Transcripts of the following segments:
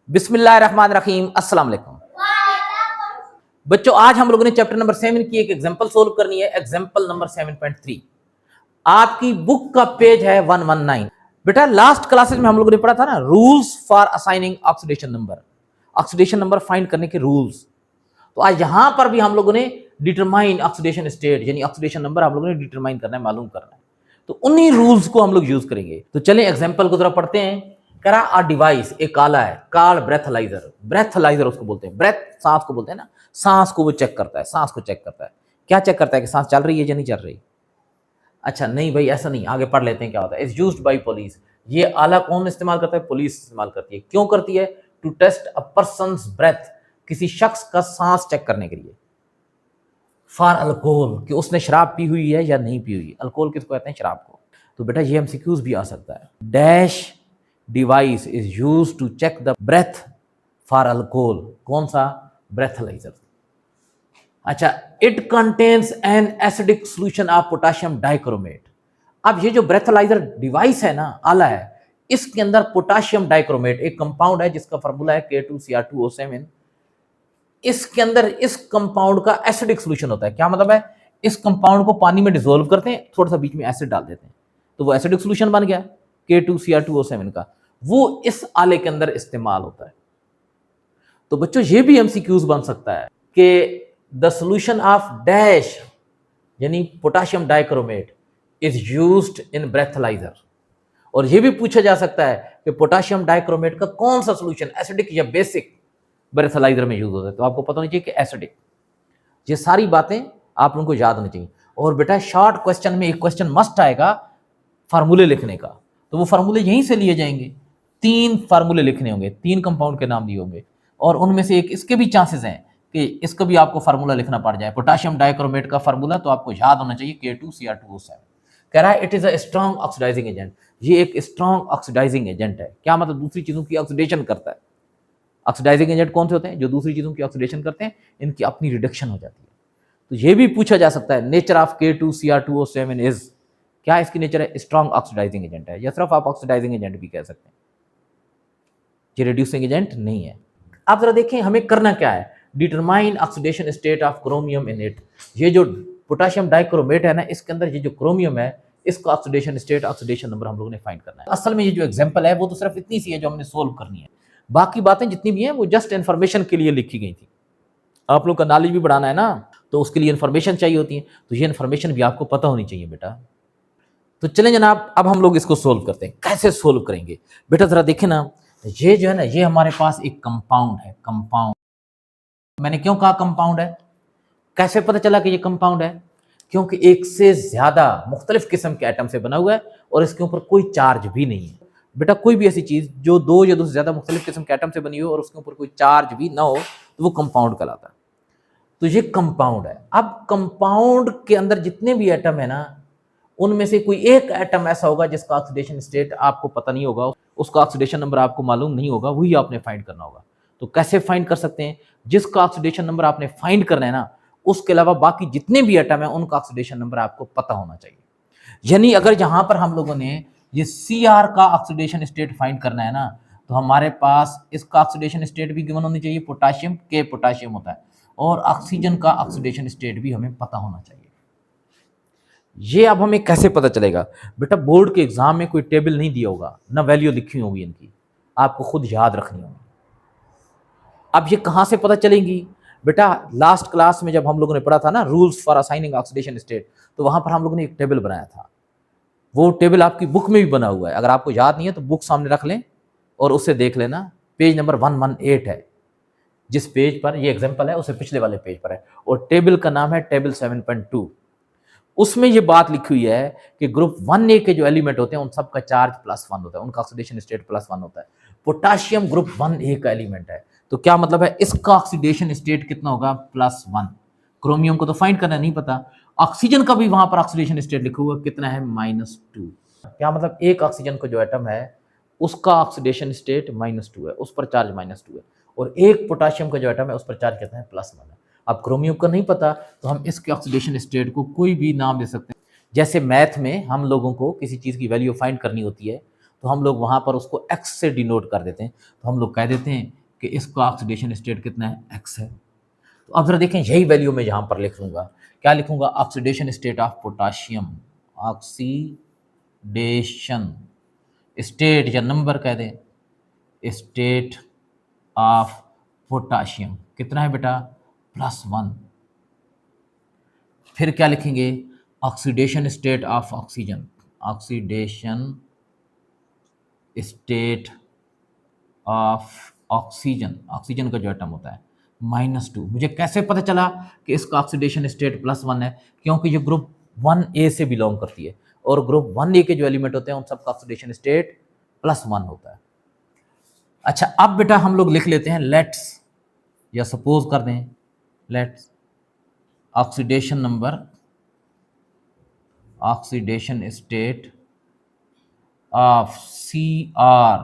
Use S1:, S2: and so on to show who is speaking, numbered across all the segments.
S1: बिस्मिल्लाहिर्रहमानिर्रहीम, अस्सलाम वालेकुम। बच्चों, आज हम लोगों ने चैप्टर नंबर 7 की एक एग्जांपल सोल्व करनी है। एग्जांपल नंबर 7.3 आपकी बुक का पेज है 119। बेटा, लास्ट क्लासेस में हम लोगों ने पढ़ा था ना, rules for assigning oxidation number find करने के रूल्स। तो आज यहां पर भी हम लोगों ने डिटरमाइन ऑक्सीडेशन स्टेट यानी ऑक्सीडेशन नंबर हम लोगों ने डिटरमाइन करना है, मालूम करना है। तो उन्हीं रूल्स को हम लोग यूज करेंगे। तो चलें एग्जांपल को जरा पढ़ते हैं। करा अ डिवाइस, एक आला है, कॉल्ड ब्रेथलाइजर उसको बोलते हैं। ब्रेथ सांस को बोलते हैं ना, सांस को वो चेक करता है, सांस को चेक करता है। क्या चेक करता है कि सांस चल रही है या नहीं चल रही। अच्छा नहीं भाई, ऐसा नहीं, आगे पढ़ लेते हैं क्या होता है। इज यूज्ड बाय पुलिस, ये आला कौन इस्तेमाल करता है, पुलिस इस्तेमाल करती है। क्यों करती है, to test a person's breath, किसी शख्स का सांस चेक करने के लिए। फॉर अल्कोहल, कि उसने शराब पी हुई है या नहीं पी हुई। अल्कोहल किसको कहते हैं, शराब को। तो बेटा ये एमसीक्यूज भी आ सकता है। Dash device is use to check the breath for alcohol, कौन सा, ब्रेथलाइजर। अच्छा, it contains an acidic solution of potassium dichromate. अब ये जो ब्रेथलाइजर डिवाइस है ना, आला है, इसके अंदर पोटाशियम डाइक्रोमेट एक कंपाउंड है जिसका फार्मूला है K2Cr2O7। इसके अंदर इस कंपाउंड का एसिडिक सोल्यूशन होता है। क्या मतलब है, इस कंपाउंड को पानी में डिसोल्व करते हैं, थोड़ा सा बीच में एसिड डाल देते हैं, तो वो एसिडिक सोल्यूशन बन गया K2Cr2O7 का। वो इस आले के अंदर इस्तेमाल होता है। तो बच्चों ये भी एमसीक्यूज बन सकता है कि द सोल्यूशन ऑफ डैश यानी potassium dichromate is used in breathalyser. और यह भी पूछा जा सकता है कि पोटाशियम डाइक्रोमेट का कौन सा सोल्यूशन एसिडिक या बेसिक ब्रेथलाइजर में यूज होता है। तो आपको पता होना चाहिए कि एसिडिक। ये सारी बातें आप उनको याद होनी चाहिए। और बेटा शॉर्ट क्वेश्चन में एक क्वेश्चन मस्ट आएगा फार्मूले लिखने का, तो वो फार्मूले यहीं से लिए जाएंगे। 3 फार्मूले लिखने होंगे, 3 कंपाउंड के नाम दिए होंगे, और उनमें से एक इसके भी चांसेस हैं कि इसका भी आपको फार्मूला लिखना पड़ जाए। पोटाशियम डाइक्रोमेट का फार्मूला तो आपको याद होना चाहिए K2Cr2O7। कह रहा है it is a strong oxidising agent, ये एक स्ट्रॉन्ग ऑक्सीडाइजिंग एजेंट है। क्या मतलब, दूसरी चीजों की ऑक्सीडेशन करता है। ऑक्सीडाइजिंग एजेंट कौन से होते हैं, जो दूसरी चीजों की ऑक्सीडेशन करते हैं, इनकी अपनी रिडक्शन हो जाती है। तो ये भी पूछा जा सकता है, नेचर ऑफ K2Cr2O7 इज, क्या इसकी नेचर है, स्ट्रॉन्ग ऑक्सीडाइजिंग एजेंट है, या सिर्फ आप ऑक्सीडाइजिंग एजेंट भी कह सकते हैं, ये रिड्यूसिंग एजेंट नहीं है। आप जरा देखें हमें करना क्या है, determine oxidation state of chromium in it. ये जो पोटाशियम डाइक्रोमेट है ना, इसके अंदर ये जो क्रोमियम है, इसका ऑक्सीडेशन स्टेट, ऑक्सीडेशन नंबर हम लोगों ने फाइंड करना है। असल में ये जो एग्जांपल है वो तो सिर्फ इतनी सी है जो हमने सोल्व करनी है। बाकी बातें जितनी भी हैं वो जस्ट इन्फॉर्मेशन के लिए लिखी गई थी। आप लोग का नॉलेज भी बढ़ाना है ना, तो उसके लिए इन्फॉर्मेशन चाहिए होती है। तो ये इन्फॉर्मेशन भी आपको पता होनी चाहिए बेटा। तो चलें जनाब, अब हम लोग इसको सोल्व करते हैं। कैसे सोल्व करेंगे बेटा, जरा देखें ना, ये जो है ना, ये हमारे पास एक कंपाउंड है। कंपाउंड, मैंने क्यों कहा कंपाउंड है, कैसे पता चला कि ये कंपाउंड है, क्योंकि एक से ज्यादा मुख्तलिफ किस्म के एटम से बना हुआ है और इसके ऊपर कोई चार्ज भी नहीं है। बेटा कोई भी ऐसी चीज जो 2 या 2 से ज्यादा मुख्तलिफ किस्म के एटम से बनी हो और उसके ऊपर कोई चार्ज भी ना हो, तो वो कंपाउंड कहलाता है। तो ये कंपाउंड है। अब कंपाउंड के अंदर जितने भी एटम है ना, उनमें से कोई एक एटम ऐसा होगा जिसका ऑक्सीडेशन स्टेट आपको पता नहीं होगा, उसका ऑक्सीडेशन नंबर आपको मालूम नहीं होगा, वही आपने फाइंड करना होगा। तो कैसे फाइंड कर सकते हैं, जिसका ऑक्सीडेशन नंबर आपने फाइंड करना है ना, उसके अलावा बाकी जितने भी एटम है उनका ऑक्सीडेशन नंबर आपको पता होना चाहिए। यानी अगर यहां पर हम लोगों ने ये Cr का ऑक्सीडेशन स्टेट फाइंड करना है ना, तो हमारे पास इसका ऑक्सीडेशन स्टेट भी गिवन होनी चाहिए, पोटाशियम के पोटाशियम होता है, और ऑक्सीजन का ऑक्सीडेशन स्टेट भी हमें पता होना चाहिए। ये अब हमें कैसे पता चलेगा बेटा, बोर्ड के एग्जाम में कोई टेबल नहीं दिया होगा, ना वैल्यू लिखी होगी इनकी, आपको खुद याद रखनी होगी। अब ये कहां से पता चलेंगी बेटा, लास्ट क्लास में जब हम लोगों ने पढ़ा था ना rules for assigning oxidation state, तो वहां पर हम लोगों ने एक टेबल बनाया था। वो टेबल आपकी बुक में भी बना हुआ है। अगर आपको याद नहीं है तो बुक सामने रख लें और उससे देख लेना। पेज नंबर 118 है, जिस पेज पर ये एग्जाम्पल है उससे पिछले वाले पेज पर है, और टेबल का नाम है टेबल 7.2। उसमें ये बात लिखी हुई है कि ग्रुप 1A के जो एलिमेंट होते हैं उन सब का चार्ज +1 होता है, उनका ऑक्सीडेशन स्टेट +1 होता है। पोटाशियम ग्रुप 1A का एलिमेंट है, तो क्या मतलब है, इसका ऑक्सीडेशन स्टेट कितना होगा, +1। क्रोमियम को तो फाइंड करना नहीं पता। ऑक्सीजन का भी वहां पर ऑक्सीडेशन स्टेट लिखा हुआ कितना है, -2। क्या मतलब, एक ऑक्सीजन का जो एटम है उसका ऑक्सीडेशन स्टेट -2 है, उस पर चार्ज -2 है, और एक पोटाशियम का जो एटम है उस पर चार्ज कितना है, +1 है। अब क्रोमियम का नहीं पता तो हम इसके ऑक्सीडेशन स्टेट को कोई भी नाम दे सकते हैं। जैसे मैथ में हम लोगों को किसी चीज़ की वैल्यू फाइंड करनी होती है तो हम लोग वहाँ पर उसको x से डिनोट कर देते हैं। तो हम लोग कह देते हैं कि इसका ऑक्सीडेशन स्टेट कितना है, x है। तो अब जरा देखें, यही वैल्यू मैं यहाँ पर लिख लूँगा, क्या लिखूँगा, oxidation state of potassium, oxidation state या नंबर कह दें, स्टेट ऑफ पोटाशियम कितना है बेटा, +1। फिर क्या लिखेंगे, oxidation state of oxygen, oxidation state of oxygen, oxygen का जो एटम होता है -2। मुझे कैसे पता चला कि इसका ऑक्सीडेशन स्टेट +1 है, क्योंकि ये ग्रुप 1A से बिलोंग करती है और ग्रुप 1A के जो एलिमेंट होते हैं उन सबका ऑक्सीडेशन स्टेट +1 होता है। अच्छा, अब बेटा हम लोग लिख लेते हैं लेट्स, या सपोज कर दें, let's oxidation number, oxidation state of Cr,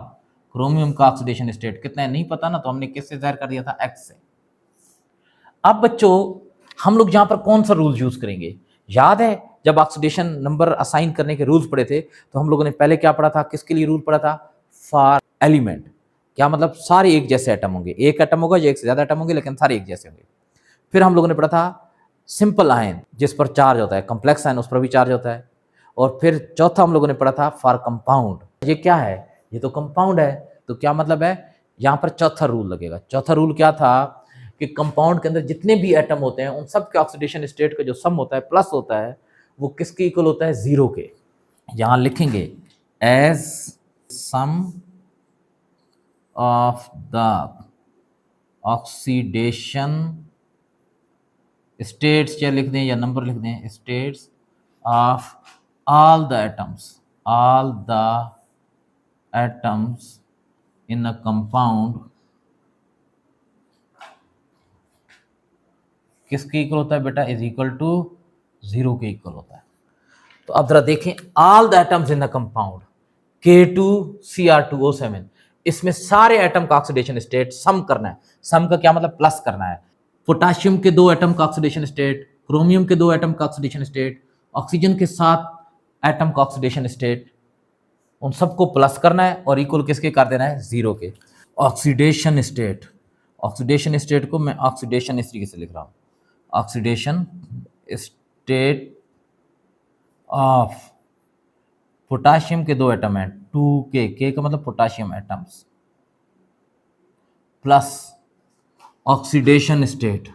S1: chromium का ऑक्सीडेशन स्टेट कितना है नहीं पता ना, तो हमने किससे ज़ाहिर कर दिया था, x से। अब बच्चों हम लोग यहाँ पर कौन सा रूल यूज करेंगे, याद है जब ऑक्सीडेशन नंबर असाइन करने के रूल्स पढ़े थे तो हम लोगों ने पहले क्या पढ़ा था, किसके लिए रूल पढ़ा था, फॉर एलिमेंट, क्या मतलब सारे एक जैसे एटम होंगे, एक एटम होगा या एक से ज्यादा एटम होंगे लेकिन सारे एक जैसे होंगे। फिर हम लोगों ने पढ़ा था सिंपल आयन जिस पर चार्ज होता है, कॉम्प्लेक्स आयन उस पर भी चार्ज होता है। और फिर चौथा हम लोगों ने पढ़ा था फॉर कंपाउंड, ये क्या है, ये तो कंपाउंड है, तो क्या मतलब है, यहाँ पर चौथा रूल लगेगा। चौथा रूल क्या था कि कंपाउंड के अंदर जितने भी एटम होते हैं उन सब के ऑक्सीडेशन स्टेट का जो सम होता है, प्लस होता है, वो किसके इक्वल होता है, 0 के। यहाँ लिखेंगे as sum of the oxidation states, क्या लिख दें या नंबर लिख दें, states of all the atoms in a compound किसके इक्वल होता है बेटा, इज इक्वल टू 0 के इक्वल होता है। तो अब जरा देखें, all the atoms in the compound K2Cr2O7, इसमें सारे एटम का ऑक्सीडेशन स्टेट सम करना है। सम का क्या मतलब, प्लस करना है। पोटाशियम के 2 एटम का ऑक्सीडेशन स्टेट, क्रोमियम के 2 एटम का ऑक्सीडेशन स्टेट, ऑक्सीजन के 7 एटम का ऑक्सीडेशन स्टेट, उन सबको प्लस करना है और इक्वल किसके कर देना है, 0 के। ऑक्सीडेशन स्टेट, ऑक्सीडेशन स्टेट को मैं ऑक्सीडेशन इस तरीके से लिख रहा हूँ, ऑक्सीडेशन स्टेट ऑफ पोटाशियम के 2 एटम हैं 2K, K का मतलब potassium atoms, plus oxidation state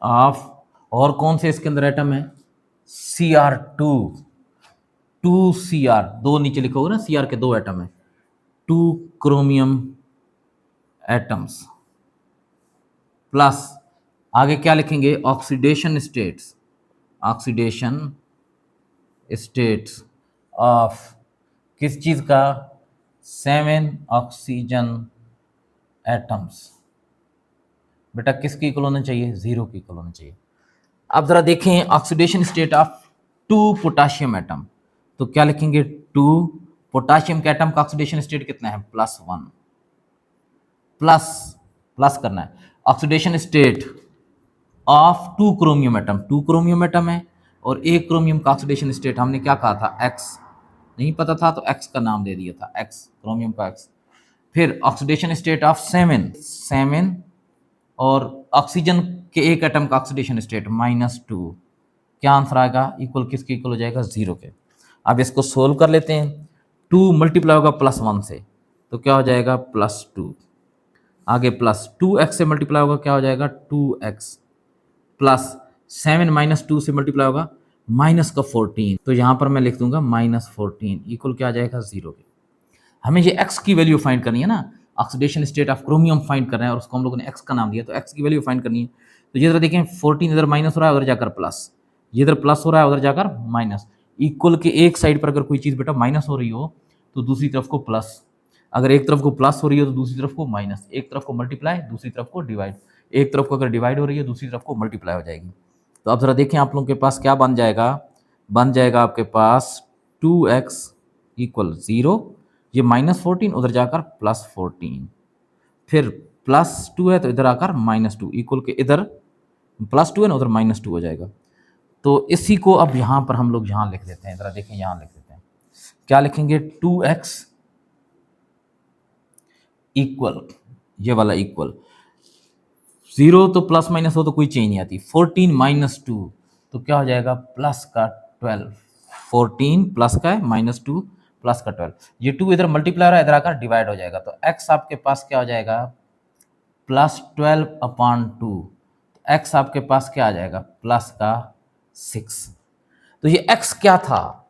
S1: of, और कौन से इसके अंदर एटम है, Cr2, 2Cr, 2 नीचे लिखा होगा ना, Cr के 2 एटम है, 2 क्रोमियम एटम्स, प्लस आगे क्या लिखेंगे, oxidation states, oxidation states of किस चीज का, 7 ऑक्सीजन एटम्स। बेटा किसकी इक्वल होना चाहिए, 0 की इक्वल होना चाहिए। अब जरा देखें oxidation state of 2 potassium atom, तो क्या लिखेंगे, 2 पोटाशियम के एटम का ऑक्सीडेशन स्टेट कितना है, +1, प्लस करना है। Oxidation state of 2 chromium atom, 2 chromium atom है और 1 क्रोमियम का ऑक्सीडेशन स्टेट हमने क्या कहा था, x, नहीं पता था तो x का नाम दे दिया था, x क्रोमियम का x। फिर ऑक्सीडेशन स्टेट ऑफ 7 और ऑक्सीजन के 1 एटम का ऑक्सीडेशन स्टेट -2, क्या आंसर आएगा, इक्वल किसके इक्वल हो जाएगा, 0 के। अब इसको सोल्व कर लेते हैं, 2 मल्टीप्लाई होगा +1 से तो क्या हो जाएगा, +2, आगे प्लस 2x से मल्टीप्लाई होगा क्या हो जाएगा, 2x, प्लस 7 -2 से मल्टीप्लाई होगा -14, तो यहाँ पर मैं लिख दूंगा -14 इक्वल क्या आ जाएगा, 0 के। हमें ये x की वैल्यू फाइंड करनी है ना, oxidation state of chromium find करना है और उसको हम लोगों ने x का नाम दिया, तो x की वैल्यू फाइंड करनी है। तो ये जरा देखें, 14 इधर माइनस हो रहा है उधर जाकर प्लस, ये इधर प्लस हो रहा है उधर जाकर माइनस, इक्वल के एक साइड पर अगर कोई चीज़ बेटा माइनस हो रही हो तो दूसरी तरफ को प्लस, अगर एक तरफ को प्लस हो रही हो तो दूसरी तरफ को माइनस, एक तरफ को मल्टीप्लाई दूसरी तरफ को डिवाइड, एक तरफ को अगर डिवाइड हो रही है दूसरी तरफ को मल्टीप्लाई हो जाएगी। तो अब जरा देखें आप लोगों के पास क्या बन जाएगा, बन जाएगा आपके पास 2x = 0, ये -14 उधर जाकर +14, फिर +2 है तो इधर आकर -2 इक्वल के इधर +2 है ना उधर -2 हो जाएगा। तो इसी को अब यहाँ पर हम लोग यहाँ लिख देते हैं, ज़रा देखें यहाँ लिख देते हैं, क्या लिखेंगे 2x इक्वल, ये वाला इक्वल 0 तो प्लस माइनस हो तो कोई चेंज नहीं आती, 14 माइनस 2 तो क्या हो जाएगा प्लस का 12, 14 प्लस का माइनस 2 प्लस का 12, ये 2 इधर मल्टीप्लाई रहा है, इधर आकर डिवाइड हो जाएगा, तो x आपके पास क्या हो जाएगा प्लस 12/2, x आपके पास क्या आ जाएगा प्लस का 6। तो ये x क्या था,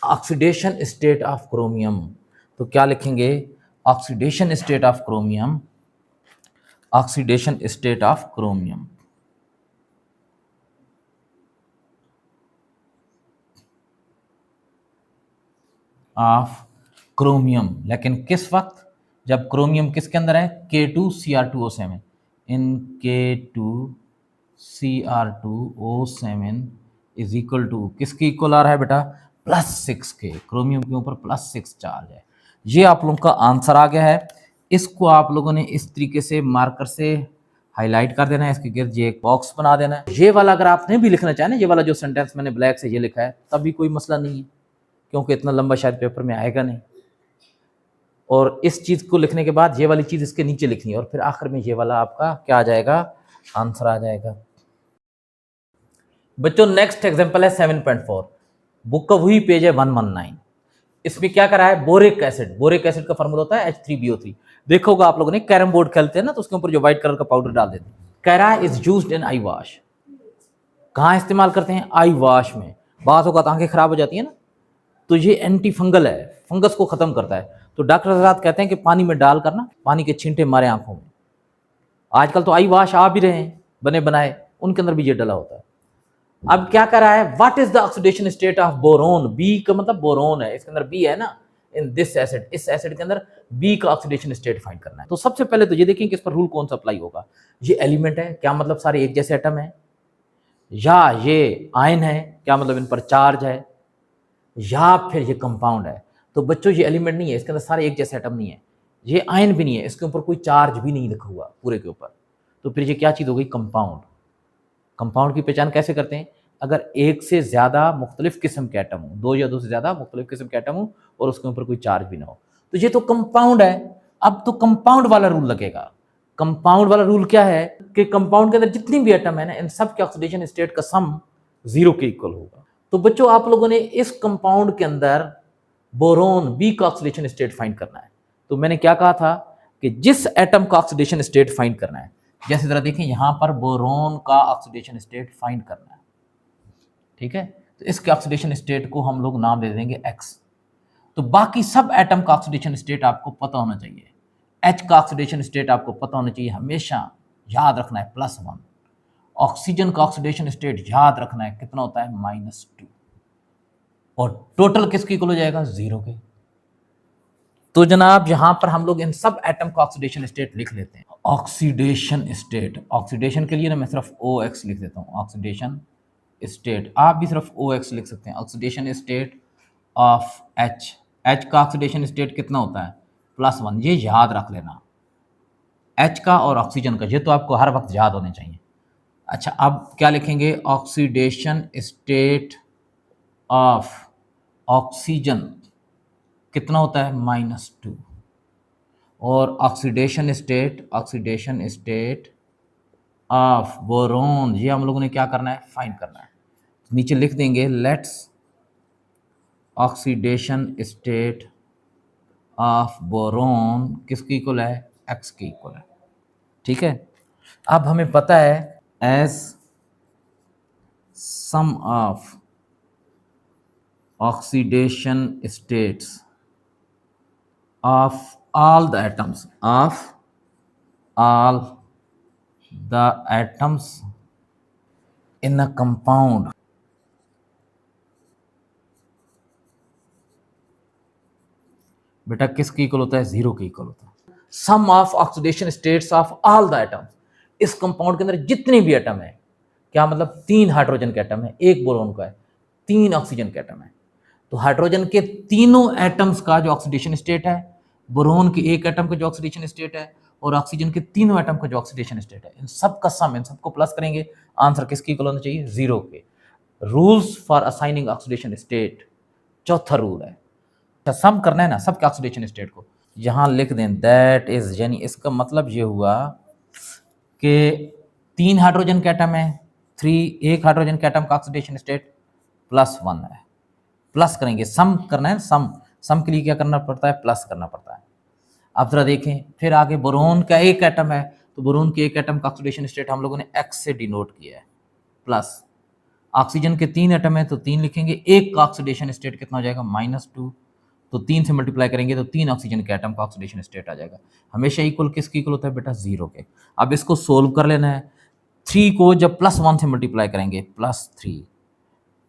S1: ऑक्सीडेशन स्टेट ऑफ क्रोमियम, तो क्या लिखेंगे oxidation state of chromium, oxidation state of chromium, of chromium, लेकिन किस वक्त, जब क्रोमियम किसके अंदर है K2Cr2O7, in K2Cr2O7 is equal to किसके इक्वल आ रहा है बेटा +6 के, क्रोमियम के ऊपर +6 चार्ज है। ये आप लोगों का आंसर आ गया है। इसको आप लोगों ने इस तरीके से मार्कर से हाईलाइट कर देना है, इसके गिर्द ये एक बॉक्स बना देना है। ये वाला अगर आपने भी लिखना चाहे ना, ये वाला जो सेंटेंस मैंने ब्लैक से ये लिखा है, तब भी कोई मसला नहीं है, क्योंकि इतना लंबा शायद पेपर में आएगा नहीं। और इस चीज़ को लिखने के बाद ये वाली चीज़ इसके नीचे लिखनी है, और फिर आखिर में ये वाला आपका क्या आ जाएगा आंसर आ जाएगा। बच्चों नेक्स्ट एग्जांपल है 7.4, बुक का वही पेज है 119। इसमें क्या करा है बोरिक एसिड, बोरिक एसिड का फार्मूला होता है H3BO3। देखा होगा आप लोगों ने, कैरम बोर्ड खेलते हैं ना, तो उसके ऊपर जो व्हाइट कलर का पाउडर डाल देते हैं। कैरा is used in eye wash, कहाँ इस्तेमाल करते हैं आई वॉश में, बात होगा तो आंखें खराब हो जाती है ना, तो ये एंटी फंगल है, फंगस को खत्म करता है। तो डॉक्टर हजरात कहते हैं कि पानी में डाल कर ना, पानी के छींटे मारे आंखों में। आजकल तो आई वॉश आ भी रहे हैं बने बनाए, उनके अंदर भी ये डला होता है। अब क्या कर रहा है, what is the oxidation state of boron, b का मतलब बोरोन है, इसके अंदर बी है ना, इन दिस एसिड, इस एसिड के अंदर बी का ऑक्सीडेशन स्टेट फाइंड करना है। तो सबसे पहले तो ये देखें कि इस पर रूल कौन सा अप्लाई होगा। ये एलिमेंट है, क्या मतलब सारे एक जैसे एटम है, या ये आयन है, क्या मतलब इन पर चार्ज है, या फिर ये कंपाउंड है। तो बच्चों ये एलिमेंट नहीं है, इसके अंदर सारे एक जैसे एटम नहीं है, ये आयन भी नहीं है, इसके ऊपर कोई चार्ज भी नहीं लिखा हुआ पूरे के ऊपर, तो फिर ये क्या चीज़ हो गई कंपाउंड। कंपाउंड की पहचान कैसे करते हैं, अगर एक से ज़्यादा मुख्तलिफ किस्म के एटम हो, दो या दो से ज़्यादा मुख्तलिफ किस्म के एटम हो और उसके ऊपर कोई चार्ज भी ना हो, तो ये तो कंपाउंड है। अब तो कंपाउंड वाला रूल लगेगा। कंपाउंड वाला रूल क्या है कि कंपाउंड के अंदर जितनी भी एटम है ना, इन सब के ऑक्सीडेशन स्टेट का सम 0 के इक्वल होगा। तो बच्चों आप लोगों ने इस कंपाउंड के अंदर बोरोन बी का ऑक्सीडेशन स्टेट फाइंड करना है। तो मैंने क्या कहा था कि जिस एटम का ऑक्सीडेशन स्टेट फाइंड करना है, जैसे जरा देखें यहां पर बोरोन का ऑक्सीडेशन स्टेट फाइंड करना है, ठीक है, तो इसके ऑक्सीडेशन स्टेट को हम लोग नाम दे देंगे X। तो बाकी सब एटम का ऑक्सीडेशन स्टेट आपको पता होना चाहिए। H का ऑक्सीडेशन स्टेट आपको पता होना चाहिए, हमेशा याद रखना है +1। ऑक्सीजन का ऑक्सीडेशन स्टेट याद रखना है कितना होता है -2, और टोटल किसके इक्वल हो जाएगा 0 के। तो जनाब यहां पर हम लोग इन सब एटम का ऑक्सीडेशन स्टेट लिख लेते हैं। ऑक्सीडेशन स्टेट, ऑक्सीडेशन के लिए ना मैं सिर्फ OX लिख देता हूं, ऑक्सीडेशन स्टेट, आप भी सिर्फ OX लिख सकते हैं। Oxidation state of H, H का ऑक्सीडेशन स्टेट कितना होता है +1, ये याद रख लेना, H का और ऑक्सीजन का, ये तो आपको हर वक्त याद होने चाहिए। अच्छा अब क्या लिखेंगे, ऑक्सीडेशन स्टेट ऑफ ऑक्सीजन कितना होता है -2, और ऑक्सीडेशन स्टेट ऑफ बोरोन, ये हम लोगों ने क्या करना है फाइंड करना है। नीचे लिख देंगे let's oxidation state of boron किसकी इक्वल है X की इक्वल है, ठीक है। अब हमें पता है as sum of oxidation states of all the atoms in a compound बेटा किसके इक्वल होता है 0 के इक्वल होता है। Sum of oxidation states of all the atoms, इस कंपाउंड के अंदर जितने भी एटम है, क्या मतलब 3 हाइड्रोजन के एटम है, 1 बोरोन का है, 3 ऑक्सीजन के एटम है, तो हाइड्रोजन के तीनों एटम्स का जो ऑक्सीडेशन स्टेट है, बोरोन के एक एटम का जो ऑक्सीडेशन स्टेट है, और ऑक्सीजन के तीनों एटम का जो ऑक्सीडेशन स्टेट है, इन सब का सम, इन सबको प्लस करेंगे, आंसर किसकी इक्वल होना चाहिए 0 के। Rules for assigning oxidation state, चौथा रूल है। सम करना है ना सबके ऑक्सीडेशन स्टेट को, यहां लिख दें दैट इज, यानी इसका मतलब ये हुआ कि 3 हाइड्रोजन के एटम है, 1 हाइड्रोजन के एटम का ऑक्सीडेशन स्टेट +1 है। प्लस करेंगे, सम करना है, सम के लिए क्या करना पड़ता है, प्लस करना पड़ता है। अब जरा देखें फिर आगे, बोरोन का एक एटम है, तो बोरोन के एक एटम का ऑक्सीडेशन स्टेट हम लोगों ने एक्स से डिनोट किया है, प्लस। ऑक्सीजन के 3 एटम है तो 3 लिखेंगे, एक का ऑक्सीडेशन स्टेट कितना हो जाएगा, -2, तो 3 से मल्टीप्लाई करेंगे तो 3 ऑक्सीजन के एटम का ऑक्सीडेशन स्टेट आ जाएगा। हमेशा इक्वल किसके इक्वल होता है बेटा, 0 के। अब इसको सोल्व कर लेना है, 3 को जब +1 से मल्टीप्लाई करेंगे +3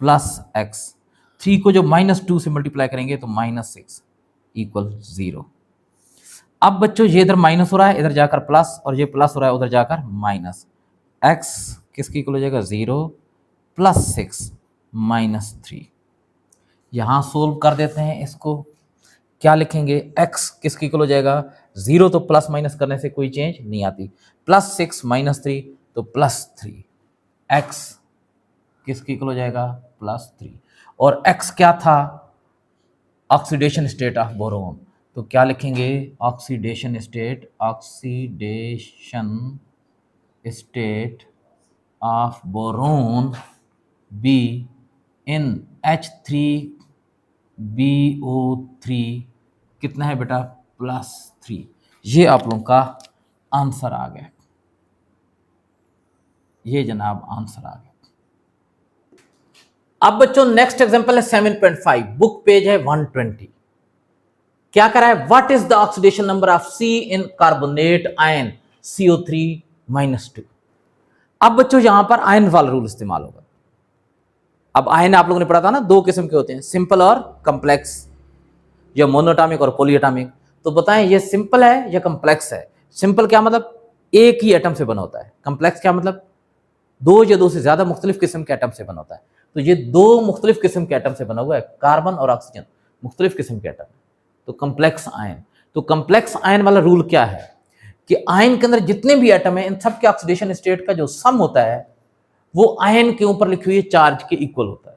S1: +x, 3 को जब -2 से मल्टीप्लाई करेंगे तो -6 = 0। अब बच्चों ये इधर माइनस हो रहा है, इधर जाकर प्लस, और ये प्लस हो रहा है उधर जाकर माइनस, x किसकी इक्वल हो जाएगा, 0 +6 -3। यहां सोल्व कर देते हैं इसको, क्या लिखेंगे, x किसकी इक्वल हो जाएगा, 0 तो प्लस माइनस करने से कोई चेंज नहीं आती, +6 -3 तो +3, x किसकी इक्वल हो जाएगा, +3, और x क्या था, ऑक्सीडेशन स्टेट ऑफ बोरोन, तो क्या लिखेंगे, oxidation state of boron be in H3BO3 कितना है बेटा, +3। ये आप लोगों का आंसर आ गया, ये जनाब आंसर आ गया। अब बच्चों नेक्स्ट एग्जांपल है 7.5, बुक पेज है 120। क्या करा है, what is the oxidation number of c in carbonate ion CO3-2। अब बच्चों यहां पर आयन वाला रूल इस्तेमाल होगा। अब आयन आप लोगों ने पढ़ा था ना, 2 किस्म के होते हैं, सिंपल और कम्प्लेक्स, या मोनोटॉमिक और पॉलीएटॉमिक। तो बताएं ये सिंपल है या कम्प्लेक्स है। सिंपल क्या मतलब, एक ही एटम से बना होता है। कम्प्लेक्स क्या मतलब, 2 या 2 से ज्यादा मुख्तलिफ किस्म के एटम से बना होता है। तो ये 2 मुख्तलिफ किस्म के एटम से बना हुआ है, कार्बन और ऑक्सीजन, मुख्तलिफ किस्म के एटम, तो कम्प्लेक्स आयन। तो कम्प्लेक्स आयन वाला रूल क्या है कि आयन के अंदर जितने भी एटम है, इन सब के ऑक्सीडेशन स्टेट का जो सम होता है वो आयन के ऊपर लिखी हुई चार्ज के इक्वल होता है।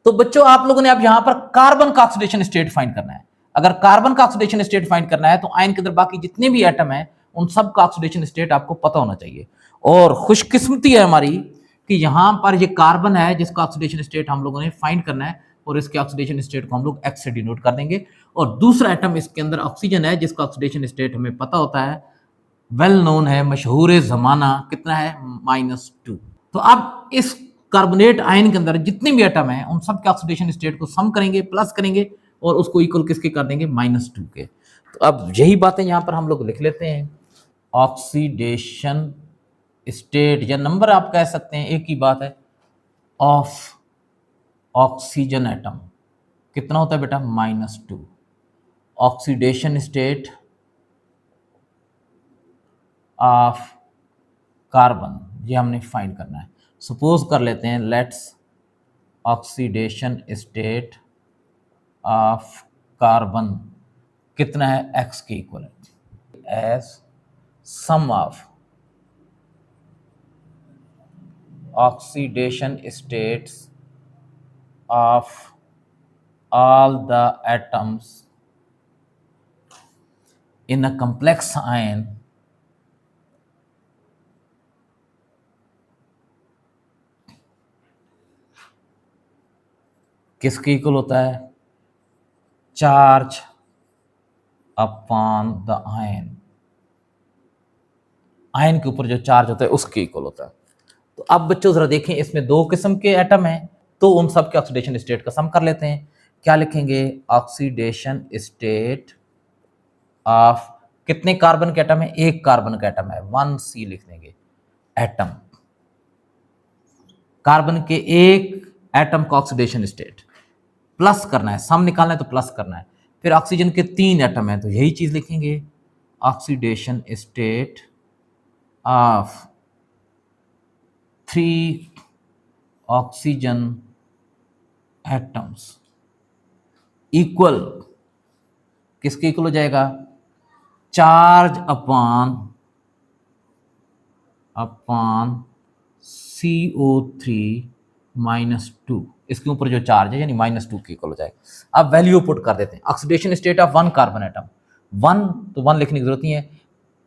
S1: तो बच्चों आप लोगों ने अब यहां पर कार्बन का ऑक्सीडेशन स्टेट फाइंड करना है। अगर कार्बन का ऑक्सीडेशन स्टेट फाइंड करना है तो आयन के अंदर बाकी जितने भी एटम है उन सब का ऑक्सीडेशन स्टेट आपको पता होना चाहिए। और खुशकिस्मती है हमारी कि यहां पर ये कार्बन है जिसका ऑक्सीडेशन स्टेट हम लोगों ने फाइंड करना है, और इसके ऑक्सीडेशन स्टेट को हम लोग एक्स से डिनोट कर देंगे। और दूसरा एटम इसके अंदर ऑक्सीजन है जिसका ऑक्सीडेशन स्टेट हमें पता होता है, वेल नोन है, मशहूर जमाना, कितना है, -2। तो अब इस कार्बोनेट आयन के अंदर जितने भी एटम हैं उन सब के ऑक्सीडेशन स्टेट को सम करेंगे, प्लस करेंगे, और उसको इक्वल किसके कर देंगे, -2 के। तो अब यही बातें यहां पर हम लोग लिख लेते हैं। ऑक्सीडेशन स्टेट या नंबर आप कह सकते हैं, एक ही बात है, ऑफ ऑक्सीजन एटम कितना होता है बेटा, -2। ऑक्सीडेशन स्टेट ऑफ कार्बन, ये हमने फाइंड करना है। सपोज कर लेते हैं, let's oxidation state of carbon कितना है, एक्स के इक्वल है, as sum of oxidation states of all the atoms in a complex ion किसके इक्वल होता है, charge upon the ion, ion के ऊपर जो चार्ज होता है उसके इक्वल होता है। तो अब बच्चों जरा देखें, इसमें 2 किस्म के एटम हैं, तो उन सब के ऑक्सीडेशन स्टेट का सम कर लेते हैं। क्या लिखेंगे, ऑक्सीडेशन स्टेट ऑफ, कितने कार्बन के एटम है, 1 कार्बन का एटम है, 1C लिख देंगे एटम, कार्बन के 1 एटम का ऑक्सीडेशन स्टेट, प्लस करना है, सम निकालना है तो प्लस करना है। फिर ऑक्सीजन के 3 एटम है तो यही चीज लिखेंगे, oxidation state of 3 oxygen atoms equal, किसके इक्वल हो जाएगा, चार्ज अपॉन CO3 -2, इसके ऊपर जो चार्ज है यानी -2 के इक्वल हो जाएगा। अब वैल्यू पुट कर देते हैं। Oxidation state of 1 carbon atom, 1 तो 1 लिखने की जरूरत नहीं है।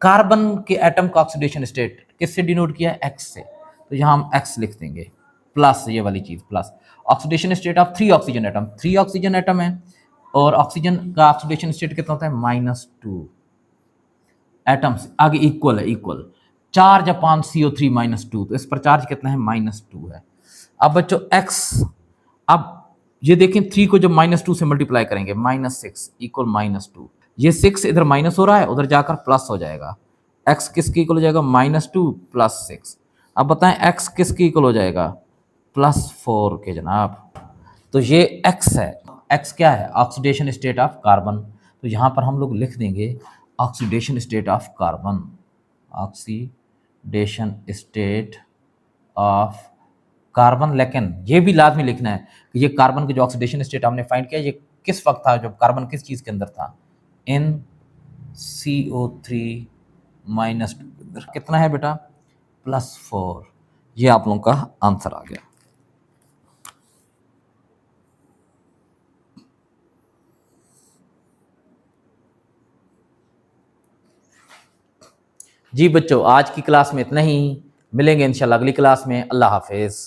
S1: कार्बन के एटम का ऑक्सीडेशन स्टेट किससे डिनोट किया है? X से, तो यहाँ हम X लिख देंगे प्लस ये वाली चीज plus. Oxidation state of 3 oxygen atom, 3 oxygen atom है और ऑक्सीजन का ऑक्सीडेशन स्टेट कितना होता है? -2 एटम्स, आगे इक्वल है, इक्वल चार्ज अपॉन CO3 -2, तो इस पर चार्ज कितना है? -2 है। अब बच्चों X, अब ये देखें 3 को जब -2 से मल्टीप्लाई करेंगे -6 इक्वल -2, ये 6 इधर माइनस हो रहा है, उधर जाकर प्लस हो जाएगा। X किसके इक्वल हो जाएगा? -2 + 6। अब बताएं X किसके इक्वल हो जाएगा? +4 के जनाब। तो ये X है। X क्या है? Oxidation state of carbon. तो यहाँ पर हम लोग लिख देंगे oxidation state of carbon, oxidation state of carbon. लेकिन ये भी लाजमी लिखना है कि ये कार्बन का जो ऑक्सीडेशन स्टेट हमने फाइंड किया ये किस वक्त था, जब कार्बन किस चीज़ के अंदर था? इन CO3 -2। कितना है बेटा? +4। ये आप लोगों का आंसर आ गया। जी बच्चों, आज की क्लास में इतना ही, मिलेंगे इंशाल्लाह अगली क्लास में। अल्लाह हाफिज़।